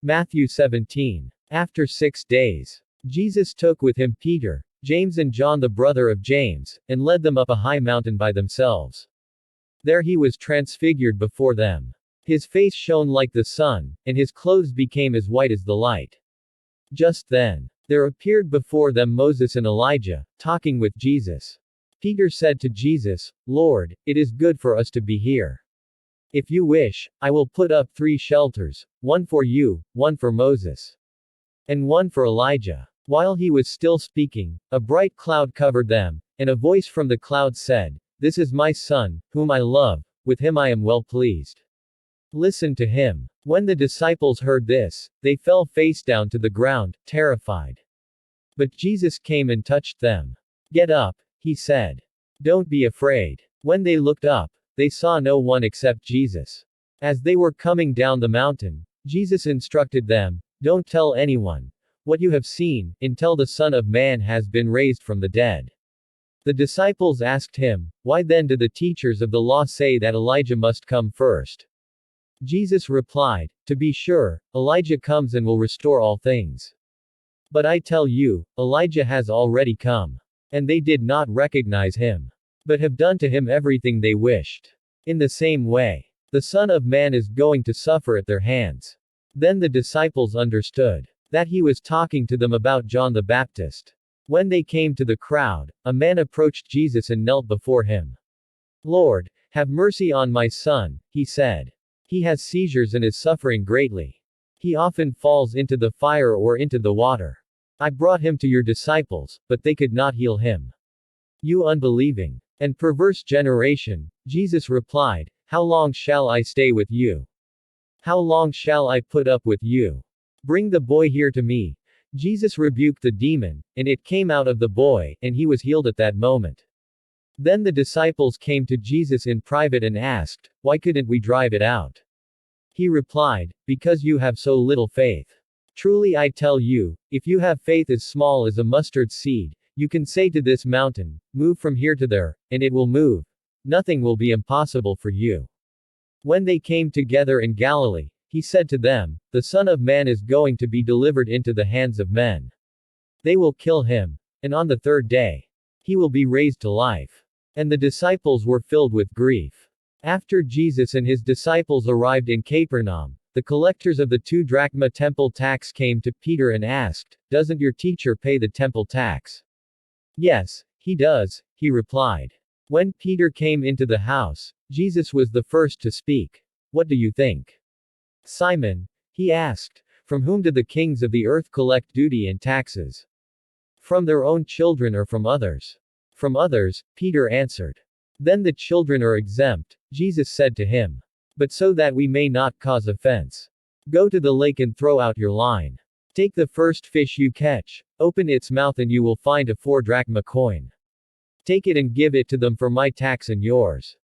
Matthew 17. After 6 days, Jesus took with him Peter, James and John the brother of James, and led them up a high mountain by themselves. There he was transfigured before them. His face shone like the sun, and his clothes became as white as the light. Just then, there appeared before them Moses and Elijah, talking with Jesus. Peter said to Jesus, "Lord, it is good for us to be here. If you wish, I will put up 3 shelters, one for you, one for Moses, and one for Elijah." While he was still speaking, a bright cloud covered them, and a voice from the cloud said, "This is my son, whom I love, with him I am well pleased. Listen to him." When the disciples heard this, they fell face down to the ground, terrified. But Jesus came and touched them. "Get up," he said. "Don't be afraid." When they looked up, they saw no one except Jesus. As they were coming down the mountain, Jesus instructed them, "Don't tell anyone what you have seen, until the Son of Man has been raised from the dead." The disciples asked him, "Why then do the teachers of the law say that Elijah must come first?" Jesus replied, "To be sure, Elijah comes and will restore all things. But I tell you, Elijah has already come. And they did not recognize him, but have done to him everything they wished. In the same way, the Son of Man is going to suffer at their hands." Then the disciples understood that he was talking to them about John the Baptist. When they came to the crowd, a man approached Jesus and knelt before him. "Lord, have mercy on my son," he said. "He has seizures and is suffering greatly. He often falls into the fire or into the water. I brought him to your disciples, but they could not heal him." "You unbelieving and perverse generation," Jesus replied, "how long shall I stay with you? How long shall I put up with you? Bring the boy here to me." Jesus rebuked the demon, and it came out of the boy, and he was healed at that moment. Then the disciples came to Jesus in private and asked, "Why couldn't we drive it out?" He replied, "Because you have so little faith. Truly I tell you, if you have faith as small as a mustard seed, you can say to this mountain, 'Move from here to there,' and it will move. Nothing will be impossible for you." When they came together in Galilee, he said to them, "The Son of Man is going to be delivered into the hands of men. They will kill him, and on the 3rd day, he will be raised to life." And the disciples were filled with grief. After Jesus and his disciples arrived in Capernaum, the collectors of the 2 drachma temple tax came to Peter and asked, "Doesn't your teacher pay the temple tax?" "Yes, he does," he replied. When Peter came into the house, Jesus was the first to speak. "What do you think, Simon?" he asked. "From whom do the kings of the earth collect duty and taxes? From their own children or from others?" "From others," Peter answered. "Then the children are exempt," Jesus said to him. "But so that we may not cause offense, go to the lake and throw out your line. Take the first fish you catch, open its mouth and you will find a 4 drachma coin. Take it and give it to them for my tax and yours."